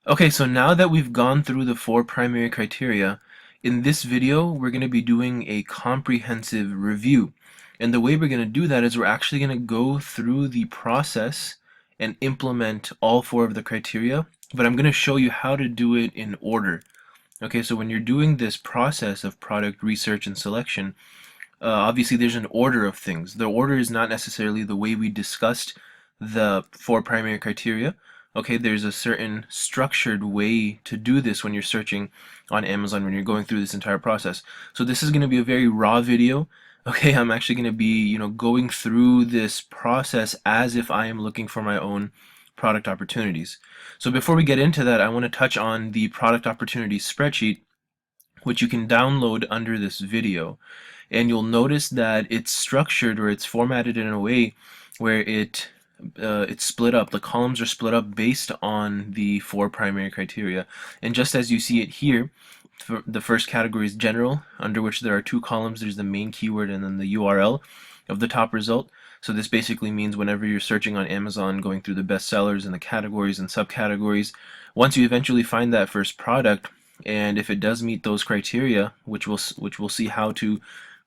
Okay, so now that we've gone through the four primary criteria, in this video we're going to be doing a comprehensive review. And the way we're going to do that is we're actually going to go through the process and implement all four of the criteria, but I'm going to show you how to do it in order. Okay, so when you're doing this process of product research and selection, obviously there's an order of things. The order is not necessarily the way we discussed the four primary criteria. Okay, there's a certain structured way to do this when you're searching on Amazon, when you're going through this entire process. So this is going to be a very raw video. Okay, I'm actually going to be, going through this process as if I am looking for my own product opportunities. So before we get into that, I want to touch on the product opportunities spreadsheet, which you can download under this video. And you'll notice that it's structured, or it's formatted in a way where it's split up. The columns are split up based on the four primary criteria. And just as you see it here, the first category is general, under which there are two columns. There's the main keyword and then the URL of the top result. So this basically means whenever you're searching on Amazon, going through the bestsellers and the categories and subcategories, once you eventually find that first product, and if it does meet those criteria, which we'll see how to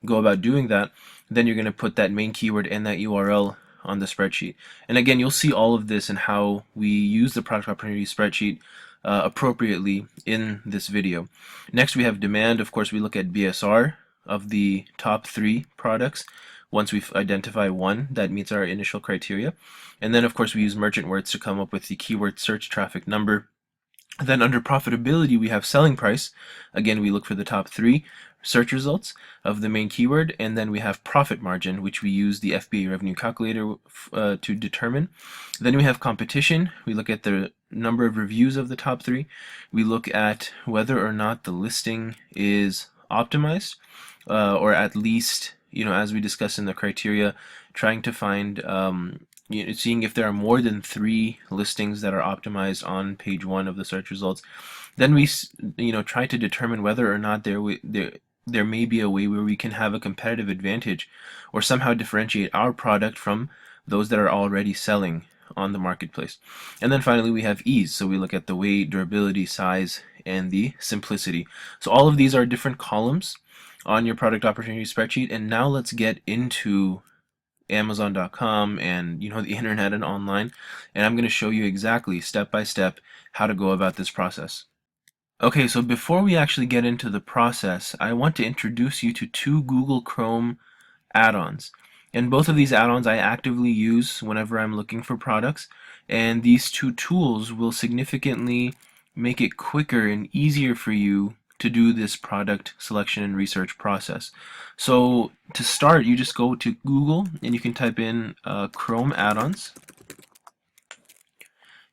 go about doing that, then you're going to put that main keyword and that URL on the spreadsheet. And again, you'll see all of this and how we use the product opportunity spreadsheet appropriately in this video. Next, we have demand. Of course, we look at BSR of the top three products. Once we've identified one that meets our initial criteria. And then, of course, we use merchant words to come up with the keyword search traffic number. Then under profitability, we have selling price. Again, we look for the top three search results of the main keyword, and then we have profit margin, which we use the FBA revenue calculator to determine. Then we have competition. We look at the number of reviews of the top three. We look at whether or not the listing is optimized, or at least, as we discussed in the criteria, trying to find seeing if there are more than three listings that are optimized on page one of the search results. Then we try to determine whether or not there may be a way where we can have a competitive advantage or somehow differentiate our product from those that are already selling on the marketplace. And then finally we have ease. So we look at the weight, durability, size, and the simplicity. So all of these are different columns on your product opportunity spreadsheet. And now let's get into Amazon.com and the internet and online, and I'm going to show you exactly step by step how to go about this process. Okay, so before we actually get into the process, I want to introduce you to two Google Chrome add-ons. And both of these add-ons I actively use whenever I'm looking for products, and these two tools will significantly make it quicker and easier for you to do this product selection and research process. So to start, you just go to Google and you can type in Chrome add-ons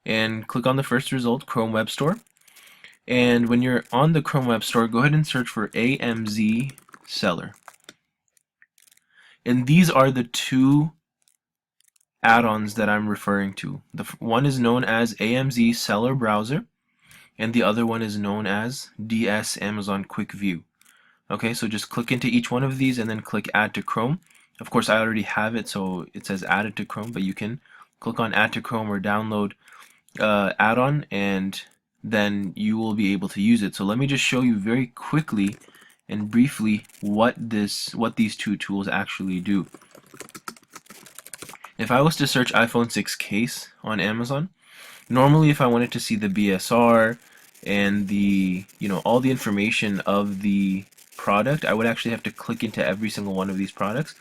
and click on the first result, Chrome Web Store. And when you're on the Chrome Web Store, go ahead and search for AMZ Seller. And these are the two add-ons that I'm referring to. The one is known as AMZ Seller Browser, and the other one is known as DS Amazon Quick View. Okay, so just click into each one of these and then click Add to Chrome. Of course, I already have it, so it says Added to Chrome, but you can click on Add to Chrome or Download add-on, and then you will be able to use it. So let me just show you very quickly and briefly what these two tools actually do. If I was to search iPhone 6 case on Amazon, normally if I wanted to see the BSR and the all the information of the product, I would actually have to click into every single one of these products.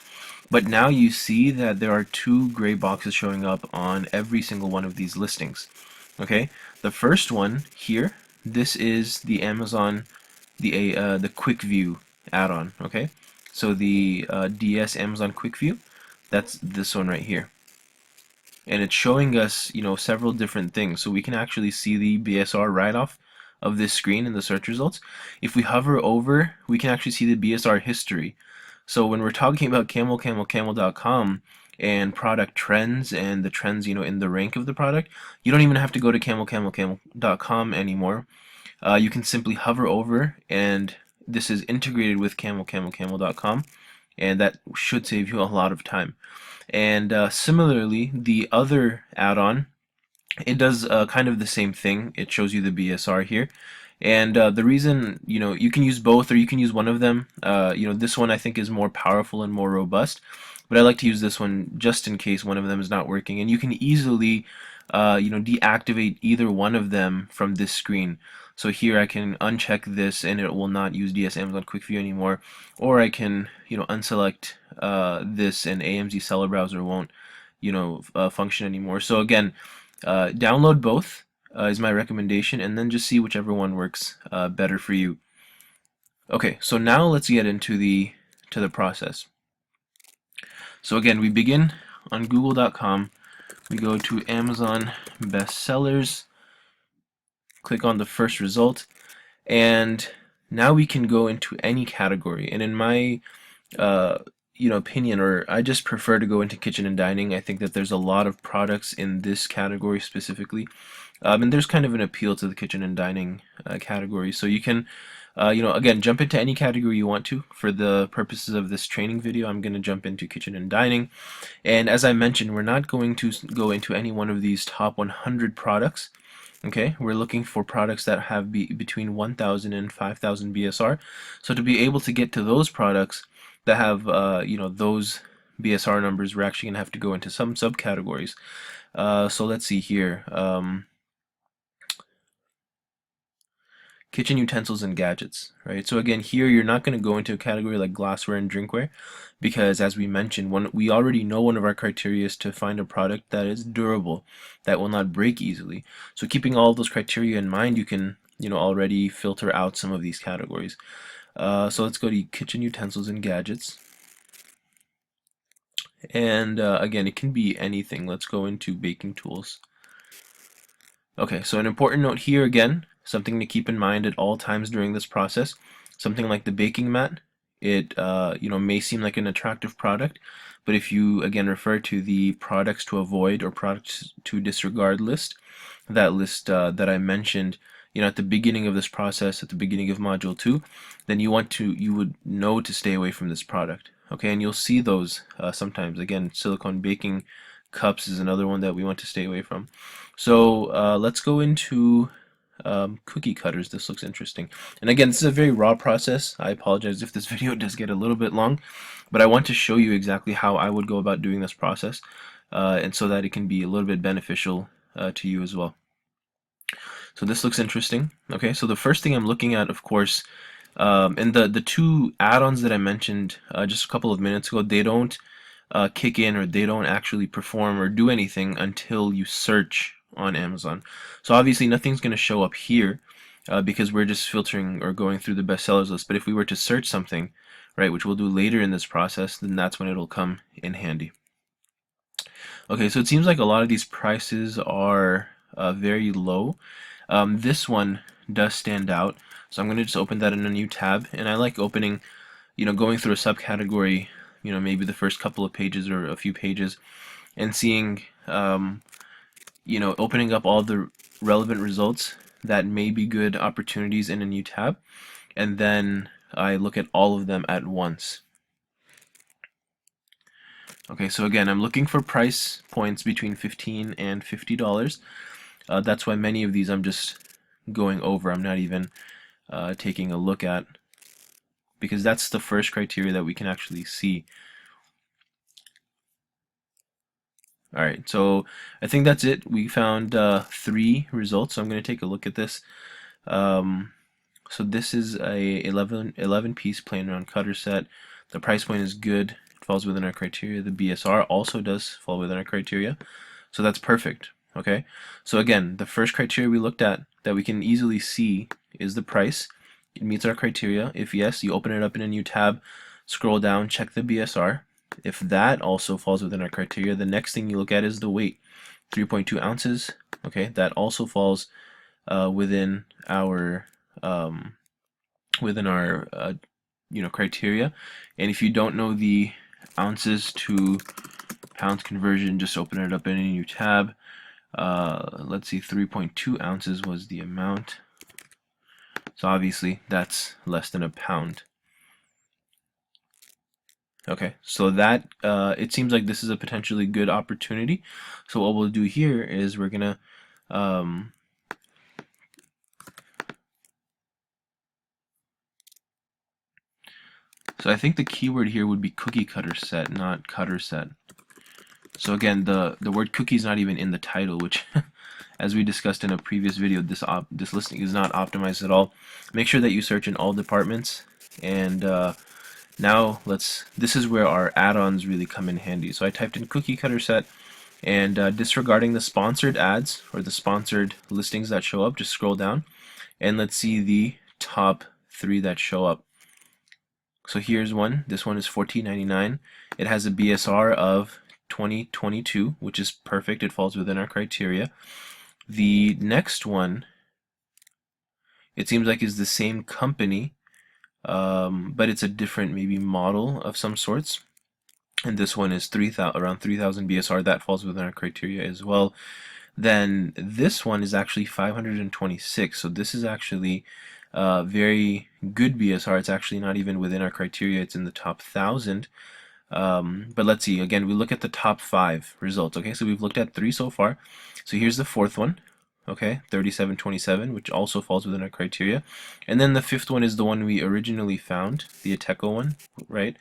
But now you see that there are two gray boxes showing up on every single one of these listings. Okay, the first one here, this is the Amazon, the Quick View add-on. Okay, so the DS Amazon Quick View, that's this one right here. And it's showing us, several different things. So we can actually see the BSR right off of this screen in the search results. If we hover over, we can actually see the BSR history. So when we're talking about camel.com and product trends and the trends, in the rank of the product, you don't even have to go to camel.com anymore. You can simply hover over, and this is integrated with camel.com, and that should save you a lot of time. And similarly, the other add-on It does kind of the same thing. It shows you the BSR here. And the reason, you can use both or you can use one of them. This one I think is more powerful and more robust, but I like to use this one just in case one of them is not working. And you can easily, deactivate either one of them from this screen. So here I can uncheck this and it will not use DS Amazon Quick View anymore, or I can, unselect this and AMZ Seller Browser won't, function anymore. So again, download both is my recommendation, and then just see whichever one works better for you. Okay, so now let's get into the process. So again, we begin on Google.com. We go to Amazon bestsellers, click on the first result, and now we can go into any category. And in my uh, opinion, or I just prefer to go into kitchen and dining. I think that there's a lot of products in this category specifically. And there's kind of an appeal to the kitchen and dining category. So you can, again, jump into any category you want to. For the purposes of this training video, I'm going to jump into kitchen and dining. And as I mentioned, we're not going to go into any one of these top 100 products. Okay, we're looking for products that have between 1,000 and 5,000 BSR. So to be able to get to those products that have, those BSR numbers, we're actually going to have to go into some subcategories. So let's see here. Kitchen utensils and gadgets, right? So again, here you're not going to go into a category like glassware and drinkware because, as we mentioned, we already know one of our criteria is to find a product that is durable, that will not break easily. So keeping all of those criteria in mind, you can, already filter out some of these categories. So let's go to kitchen utensils and gadgets. And again, it can be anything. Let's go into baking tools. Okay, so an important note here again, something to keep in mind at all times during this process, something like the baking mat, it may seem like an attractive product, but if you again refer to the products to avoid or products to disregard list, that list that I mentioned, at the beginning of this process, at the beginning of Module 2, then you would know to stay away from this product. Okay, and you'll see those sometimes. Again, silicone baking cups is another one that we want to stay away from. So let's go into cookie cutters. This looks interesting. And again, this is a very raw process. I apologize if this video does get a little bit long, but I want to show you exactly how I would go about doing this process, and so that it can be a little bit beneficial to you as well. So this looks interesting. Okay, so the first thing I'm looking at, of course, and the two add-ons that I mentioned just a couple of minutes ago, they don't kick in, or they don't actually perform or do anything until you search on Amazon. So obviously nothing's going to show up here because we're just filtering or going through the bestsellers list. But if we were to search something, right, which we'll do later in this process, then that's when it'll come in handy. Okay, so it seems like a lot of these prices are very low. This one does stand out, so I'm going to just open that in a new tab. And I like opening, going through a subcategory, maybe the first couple of pages or a few pages, and seeing, opening up all the relevant results that may be good opportunities in a new tab, and then I look at all of them at once. Okay, so again, I'm looking for price points between $15 and $50. That's why many of these I'm just going over. I'm not even taking a look at, because that's the first criteria that we can actually see. Alright, so I think that's it. We found 3 results, so I'm going to take a look at this. So this is a 11 piece plain round cutter set. The price point is good. It falls within our criteria. The BSR also does fall within our criteria. So that's perfect. Okay. So again, the first criteria we looked at that we can easily see is the price. It meets our criteria. If yes, you open it up in a new tab, scroll down, check the BSR. If that also falls within our criteria, the next thing you look at is the weight. 3.2 ounces. Okay, that also falls within our criteria. And if you don't know the ounces to pounds conversion, just open it up in a new tab. Let's see, 3.2 ounces was the amount. So obviously that's less than a pound. Okay, so that it seems like this is a potentially good opportunity. So what we'll do here is we're gonna Um, so I think the keyword here would be cookie cutter set, not cutter set. So again, the word cookie is not even in the title, which as we discussed in a previous video, this listing is not optimized at all. Make sure that you search in all departments. And now this is where our add-ons really come in handy. So I typed in cookie cutter set, and disregarding the sponsored ads or the sponsored listings that show up, just scroll down and let's see the top 3 that show up. So here's one. This one is $14.99. It has a BSR of 2022, which is perfect. It falls within our criteria. The next one, it seems like is the same company, but it's a different maybe model of some sorts. And this one is around 3,000 BSR. That falls within our criteria as well. Then this one is actually 526. So this is actually very good BSR. It's actually not even within our criteria. It's in the top 1,000. But let's see. Again, we look at the top 5 results. Okay, so we've looked at 3 so far. So here's the 4th one. Okay, 3727, which also falls within our criteria. And then the 5th one is the one we originally found, the Ateco one, right?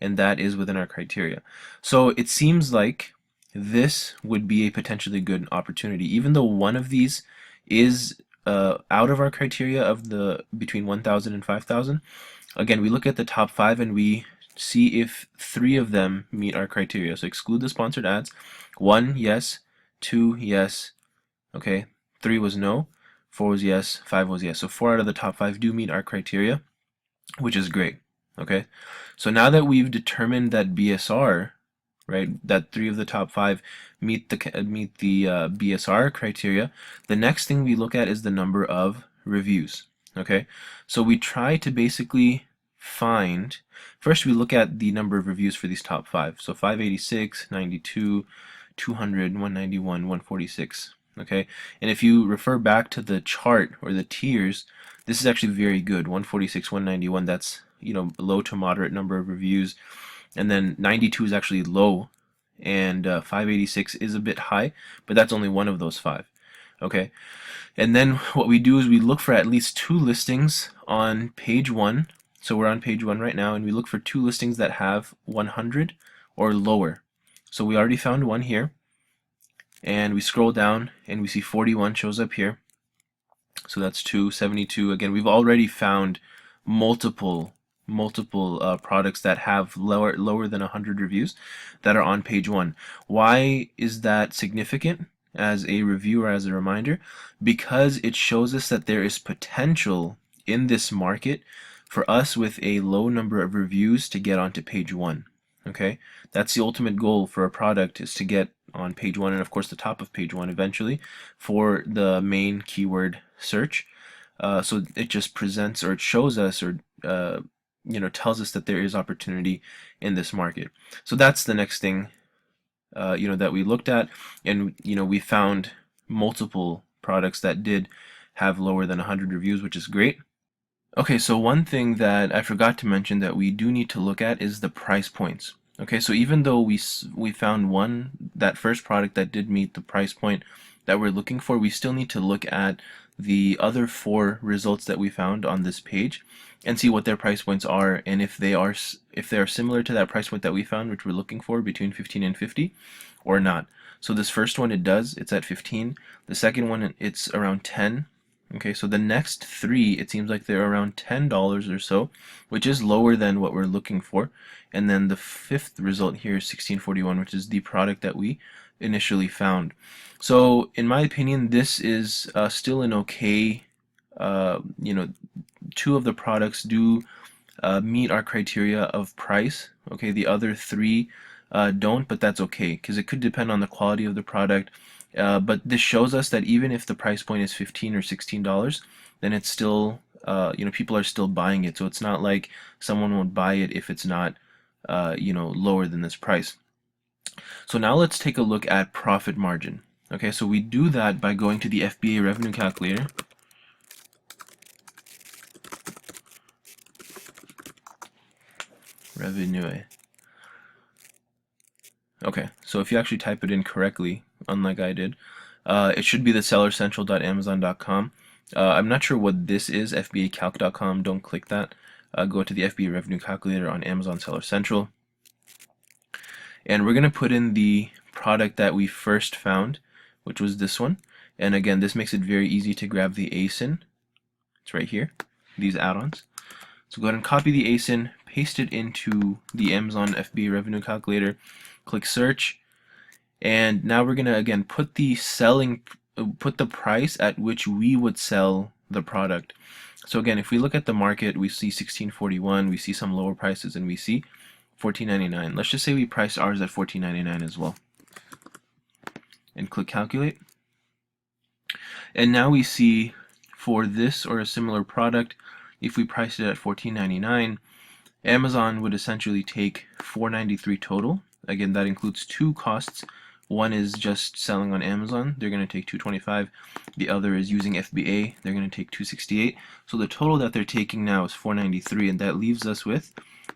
And that is within our criteria. So it seems like this would be a potentially good opportunity, even though one of these is out of our criteria of the between 1,000 and 5,000. Again, we look at the top 5 and we see if 3 of them meet our criteria. So exclude the sponsored ads. 1, yes. 2, yes. Okay. 3 was no. 4 was yes. 5 was yes. So 4 out of the top 5 do meet our criteria, which is great. Okay. So now that we've determined that BSR, right, that 3 of the top 5 meet the BSR criteria, the next thing we look at is the number of reviews. Okay. So we try to basically find, first we look at the number of reviews for these top 5. So 586, 92, 200, 191, 146. Okay, and if you refer back to the chart or the tiers, this is actually very good. 146, 191, that's, you know, low to moderate number of reviews. And then 92 is actually low, and 586 is a bit high, but that's only one of those 5. Okay, and then what we do is we look for at least 2 listings on page 1. So we're on page 1 right now, and we look for 2 listings that have 100 or lower. So we already found one here, and we scroll down and we see 41 shows up here. So that's 272. Again, we've already found multiple products that have lower than 100 reviews that are on page 1. Why is that significant as a review or as a reminder? Because it shows us that there is potential in this market for us with a low number of reviews to get onto page 1. Okay, that's the ultimate goal for a product, is to get on page 1, and of course the top of page 1 eventually for the main keyword search. So it just presents, or it shows us, or you know, tells us that there is opportunity in this market. So that's the next thing you know, that we looked at, and you know, we found multiple products that did have lower than 100 reviews, which is great. Okay, so one thing that I forgot to mention that we do need to look at is the price points. Okay, so even though we found that first product that did meet the price point that we're looking for, we still need to look at the other 4 results that we found on this page and see what their price points are, and if they are similar to that price point that we found, which we're looking for, between 15 and 50, or not. So this first one, it's at 15. The second one, it's around 10. Okay, so the next 3, it seems like they're around $10 or so, which is lower than what we're looking for. And then the 5th result here is 1641, which is the product that we initially found. So in my opinion, this is still an okay, you know, 2 of the products do meet our criteria of price. Okay, the other 3 don't, but that's okay, because it could depend on the quality of the product. But this shows us that even if the price point is $15 or $16, then it's still, you know, people are still buying it. So it's not like someone won't buy it if it's not, you know, lower than this price. So now let's take a look at profit margin. Okay, so we do that by going to the FBA revenue calculator. Revenue. Okay, so if you actually type it in correctly, unlike I did, It should be the sellercentral.amazon.com. I'm not sure what this is, fbacalc.com. Don't click that. Go to the FBA revenue calculator on Amazon Seller Central. And we're going to put in the product that we first found, which was this one. And again, this makes it very easy to grab the ASIN. It's right here, these add-ons. So go ahead and copy the ASIN, paste it into the Amazon FBA revenue calculator, click search, and now we're gonna again put the price at which we would sell the product. So again, if we look at the market, we see 1641, we see some lower prices, and we see 14.99. Let's just say we price ours at 14.99 as well, and click calculate. And now we see for this or a similar product, if we priced it at 14.99, Amazon would essentially take 493 total. Again, that includes two costs. One is just selling on Amazon. They're going to take 225. The other is using FBA. They're going to take 268. So the total that they're taking now is 493, and that leaves us with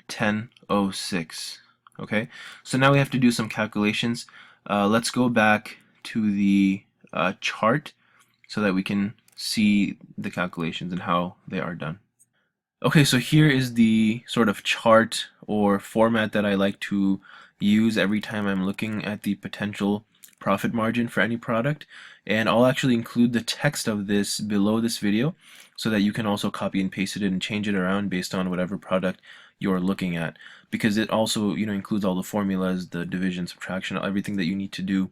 1006. Okay, so now we have to do some calculations. Let's go back to the chart so that we can see the calculations and how they are done. Okay, so here is the sort of chart or format that I like to use every time I'm looking at the potential profit margin for any product. And I'll actually include the text of this below this video so that you can also copy and paste it and change it around based on whatever product you're looking at. Because it also, includes all the formulas, the division, subtraction, everything that you need to do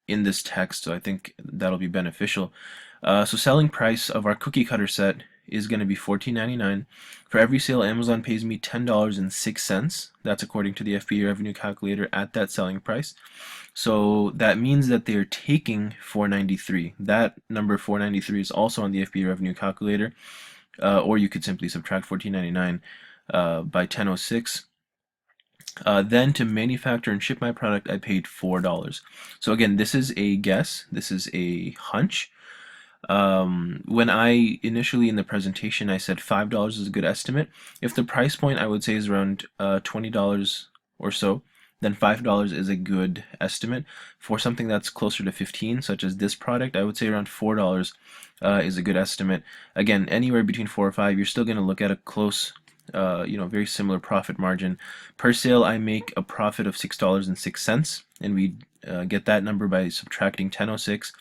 in this text. So I think that'll be beneficial. So selling price of our cookie cutter set is going to be $14.99. For every sale, Amazon pays me $10.06. That's according to the FBA revenue calculator at that selling price. So that means that they're taking $4.93. That number $4.93 is also on the FBA revenue calculator, or you could simply subtract $14.99 by $10.06. Then to manufacture and ship my product, I paid $4. So again, this is a guess. This is a hunch. When I initially in the presentation I said $5 is a good estimate. If the price point I would say is around $20 or so, then $5 is a good estimate. For something that's closer to 15, such as this product, I would say around $4 is a good estimate. Again, anywhere between 4 or 5, you're still going to look at a close, very similar profit margin. Per sale, I make a profit of $6.06, and we get that number by subtracting 1006,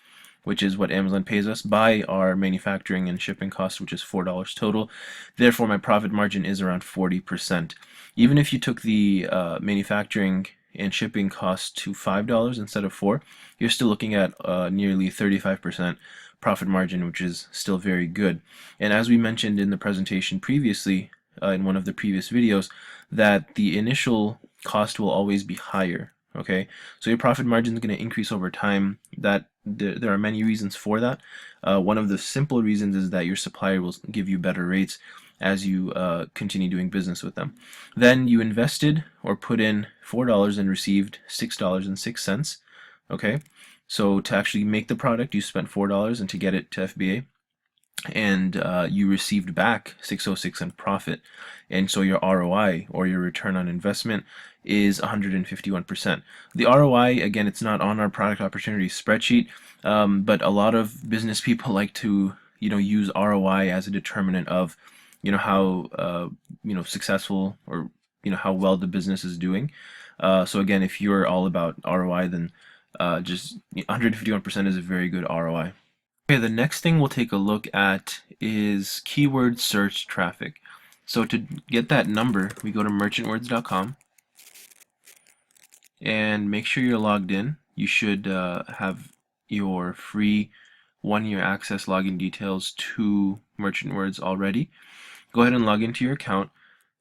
which is what Amazon pays us, by our manufacturing and shipping costs, which is $4 total. Therefore, my profit margin is around 40%. Even if you took the manufacturing and shipping cost to $5 instead of $4, you're still looking at nearly 35% profit margin, which is still very good. And as we mentioned in the presentation previously, in one of the previous videos, that the initial cost will always be higher. Okay, so your profit margin is going to increase over time. That there are many reasons for that. One of the simple reasons is that your supplier will give you better rates as you continue doing business with them. Then you invested or put in $4 and received $6.06. Okay, so to actually make the product, you spent $4, and to get it to FBA, and you received back 606 in profit, and so your ROI or your return on investment is 151%. The ROI, again, it's not on our product opportunity spreadsheet, but a lot of business people like to use ROI as a determinant of how successful or how well the business is doing. So again, if you're all about ROI, then just 151% is a very good ROI. Okay, the next thing we'll take a look at is keyword search traffic. So to get that number, we go to merchantwords.com and make sure you're logged in. You should have your free 1-year access login details to MerchantWords already. Go ahead and log into your account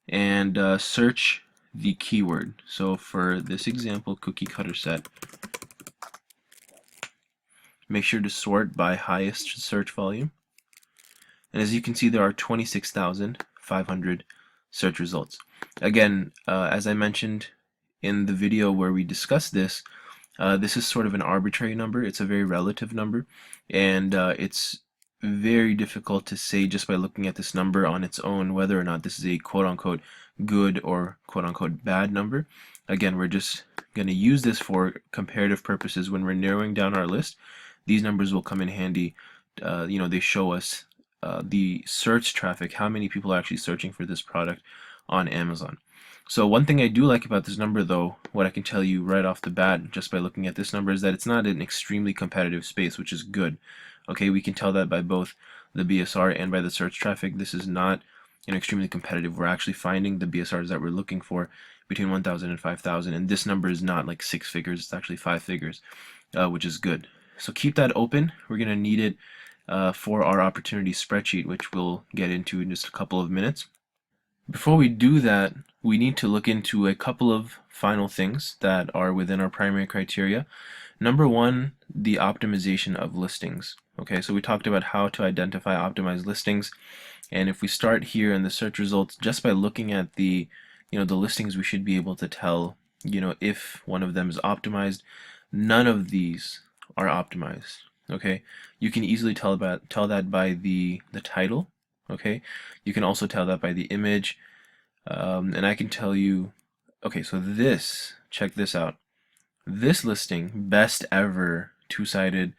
and search the keyword. So for this example, cookie cutter set, make sure to sort by highest search volume. And as you can see, there are 26,500 search results. Again, as I mentioned in the video where we discussed this, this is sort of an arbitrary number. It's a very relative number, and it's very difficult to say just by looking at this number on its own whether or not this is a quote-unquote good or quote-unquote bad number. Again, we're just going to use this for comparative purposes. When we're narrowing down our list, these numbers will come in handy. They show us the search traffic, how many people are actually searching for this product on Amazon. So one thing I do like about this number, though, what I can tell you right off the bat just by looking at this number, is that it's not an extremely competitive space, which is good. Okay, we can tell that by both the BSR and by the search traffic. This is not extremely competitive. We're actually finding the BSRs that we're looking for between 1,000 and 5,000, and this number is not like 6 figures, it's actually 5 figures, which is good. So keep that open. We're going to need it for our opportunity spreadsheet, which we'll get into in just a couple of minutes. Before we do that, we need to look into a couple of final things that are within our primary criteria. Number one, the optimization of listings. Okay, so we talked about how to identify optimized listings, and if we start here in the search results, just by looking at the the listings, we should be able to tell if one of them is optimized. None of these are optimized. Okay, you can easily tell that by the title. Okay, you can also tell that by the image, and I can tell you, okay, so check this out. This listing, best ever, two-sided,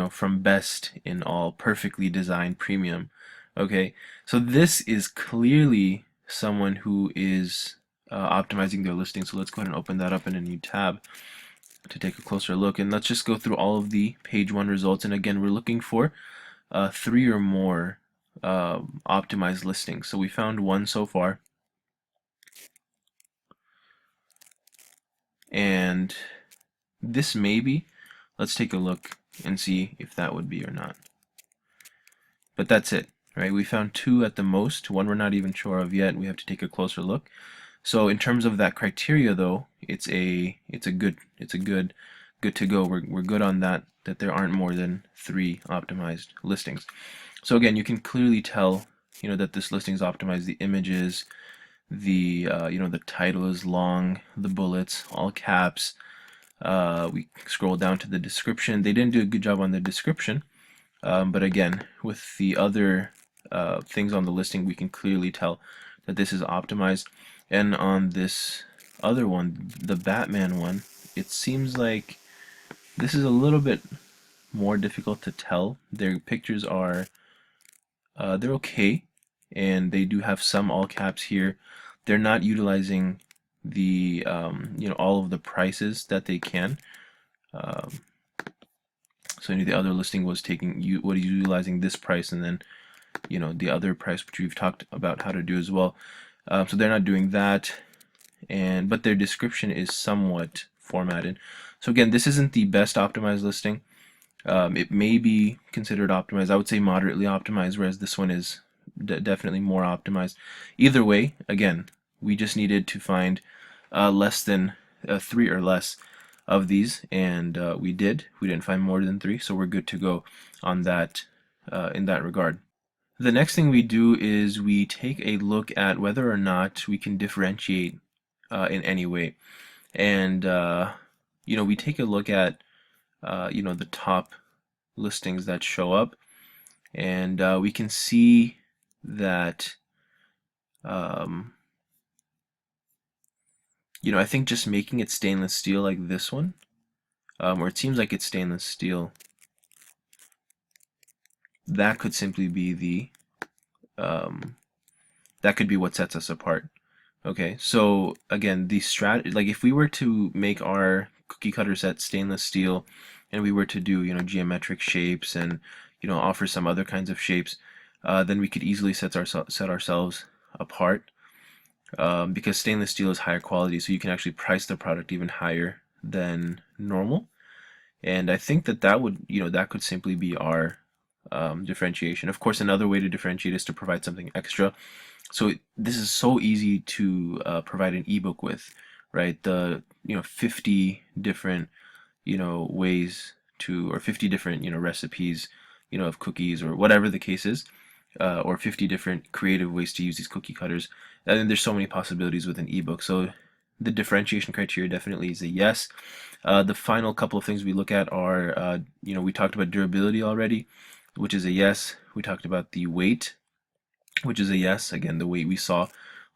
from best in all, perfectly designed premium. Okay, so this is clearly someone who is optimizing their listing. So let's go ahead and open that up in a new tab to take a closer look, and let's just go through all of the page one results. And again, we're looking for 3 or more optimized listings. So we found one so far, and this maybe, let's take a look and see if that would be or not. But that's it, right? We found 2 at the most, one we're not even sure of yet. We have to take a closer look. So in terms of that criteria, though, it's a good to go. We're good on that there aren't more than 3 optimized listings. So again, you can clearly tell that this listing is optimized. The images, the the title is long, the bullets all caps. We scroll down to the description. They didn't do a good job on the description, but again, with the other things on the listing, we can clearly tell that this is optimized. And on this other one, the Batman one, it seems like this is a little bit more difficult to tell. Their pictures are they're okay, and they do have some all caps here. They're not utilizing the all of the prices that they can. So the other listing was utilizing this price, and then the other price, which we've talked about how to do as well. So they're not doing that, but their description is somewhat formatted. So again, this isn't the best optimized listing. It may be considered optimized. I would say moderately optimized, whereas this one is definitely more optimized. Either way, again, we just needed to find less than 3 or less of these, and we did. We didn't find more than 3, so we're good to go on that in that regard. The next thing we do is we take a look at whether or not we can differentiate in any way, and we take a look at the top listings that show up, and we can see that I think just making it stainless steel like this one, or it seems like it's stainless steel, that could simply be the that could be what sets us apart. Okay, so again, like if we were to make our cookie cutter set stainless steel, and we were to do geometric shapes and offer some other kinds of shapes, then we could easily set ourselves apart, because stainless steel is higher quality, so you can actually price the product even higher than normal. And I think that would that could simply be our differentiation. Of course, another way to differentiate is to provide something extra. So this is so easy to provide an ebook with, right? The 50 different ways to, or 50 different recipes of cookies, or whatever the case is, or 50 different creative ways to use these cookie cutters. And then there's so many possibilities with an ebook. So the differentiation criteria definitely is a yes. The final couple of things we look at are, we talked about durability already, which is a yes. We talked about the weight, which is a yes. Again, the weight we saw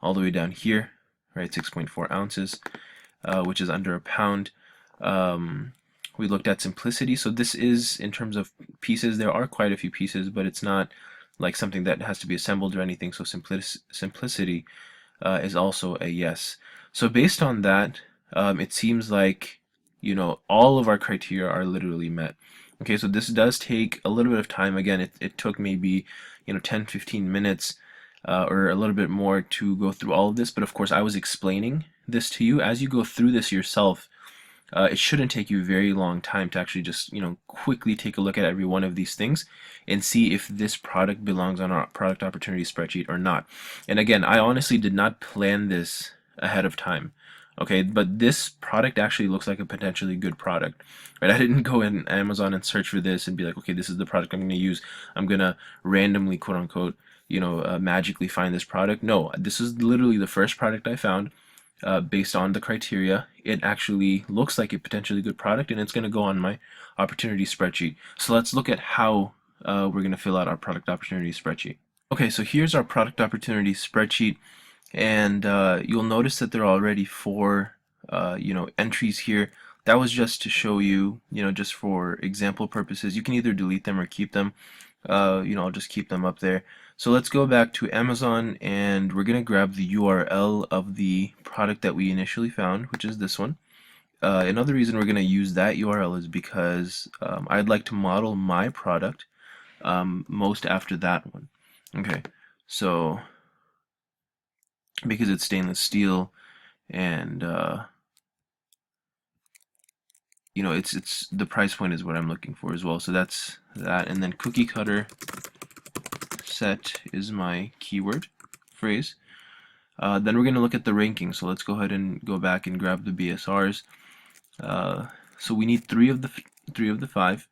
all the way down here, right, 6.4 ounces, which is under a pound. We looked at simplicity. So this is, in terms of pieces, there are quite a few pieces, but it's not like something that has to be assembled or anything. So simplicity is also a yes. So based on that, it seems like, all of our criteria are literally met. Okay, so this does take a little bit of time. Again, it took maybe, 10, 15 minutes or a little bit more to go through all of this. But of course, I was explaining this to you. As you go through this yourself, it shouldn't take you a very long time to actually just, quickly take a look at every one of these things and see if this product belongs on our product opportunity spreadsheet or not. And again, I honestly did not plan this ahead of time. Okay, but this product actually looks like a potentially good product, right? I didn't go in Amazon and search for this and be like, okay, this is the product I'm going to use. I'm going to randomly, quote unquote, magically find this product. No, this is literally the first product I found. Based on the criteria, it actually looks like a potentially good product, and it's going to go on my opportunity spreadsheet. So let's look at how we're going to fill out our product opportunity spreadsheet. Okay, so here's our product opportunity spreadsheet, and you'll notice that there are already four entries here. That was just to show you, just for example purposes. You can either delete them or keep them. I'll just keep them up there. So let's go back to Amazon, and we're gonna grab the URL of the product that we initially found, which is this one. Another reason we're gonna use that URL is because I'd like to model my product most after that one. Okay, so because it's stainless steel, and it's the price point is what I'm looking for as well. So that's that, and then cookie cutter set is my keyword phrase. Then we're going to look at the ranking. So let's go ahead and go back and grab the BSRs. So we need three of the five.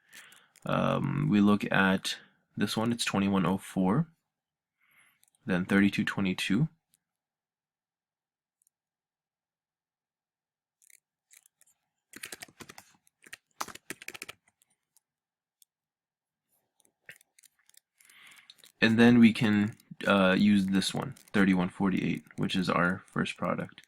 We look at this one. It's 2104. Then 3222. And then we can use this one, 3148, which is our first product.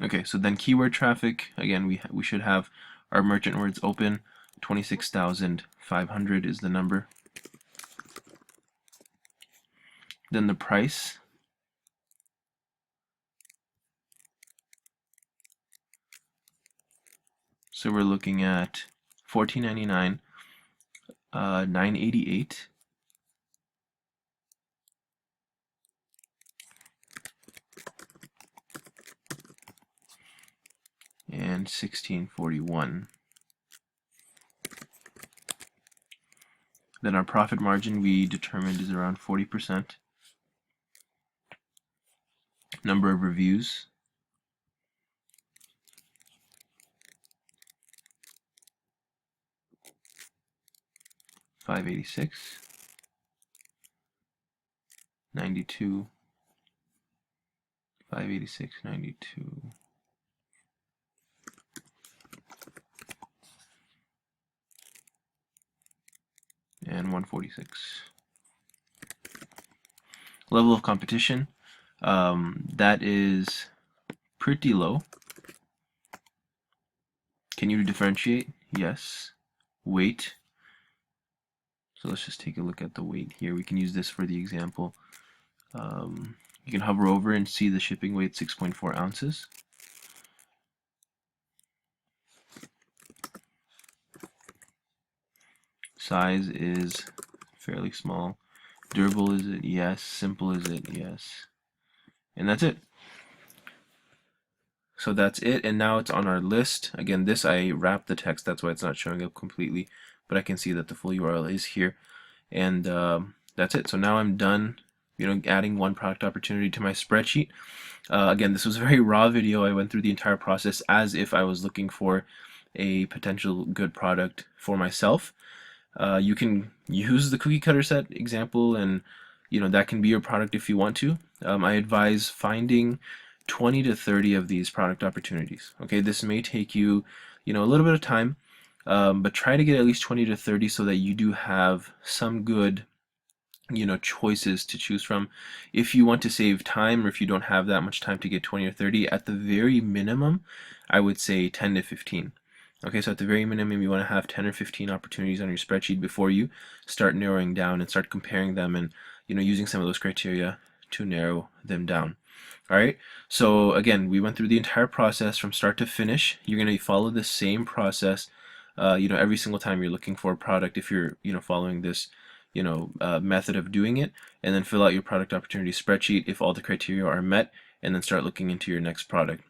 Okay, so then keyword traffic, again, we should have our merchant words open. 26,500 is the number. Then the price. So we're looking at $14.99, $9.88, and $16.41. Then our profit margin we determined is around 40%. Number of reviews. $5.86, 92, 586, 92, and 146. Level of competition, that is pretty low. Can you differentiate? Yes. Weight. So let's just take a look at the weight here. We can use this for the example. You can hover over and see the shipping weight, 6.4 ounces. Size is fairly small. Durable is it? Yes. Simple is it? Yes. And that's it. So that's it, and now it's on our list. Again, this I wrapped the text, that's why it's not showing up completely, but I can see that the full URL is here, and that's it. So now I'm done, adding one product opportunity to my spreadsheet. Again, this was a very raw video. I went through the entire process as if I was looking for a potential good product for myself. You can use the cookie cutter set example, and that can be your product if you want to. I advise finding 20 to 30 of these product opportunities. Okay, this may take you, a little bit of time, but try to get at least 20 to 30 so that you do have some good choices to choose from. If you want to save time, or if you don't have that much time to get 20 or 30, at the very minimum I would say 10 to 15. Okay, so at the very minimum you want to have 10 or 15 opportunities on your spreadsheet before you start narrowing down and start comparing them, and using some of those criteria to narrow them down. All right, so again, we went through the entire process from start to finish. You're going to follow the same process every single time you're looking for a product, if you're following this method of doing it, and then fill out your product opportunity spreadsheet if all the criteria are met, and then start looking into your next product.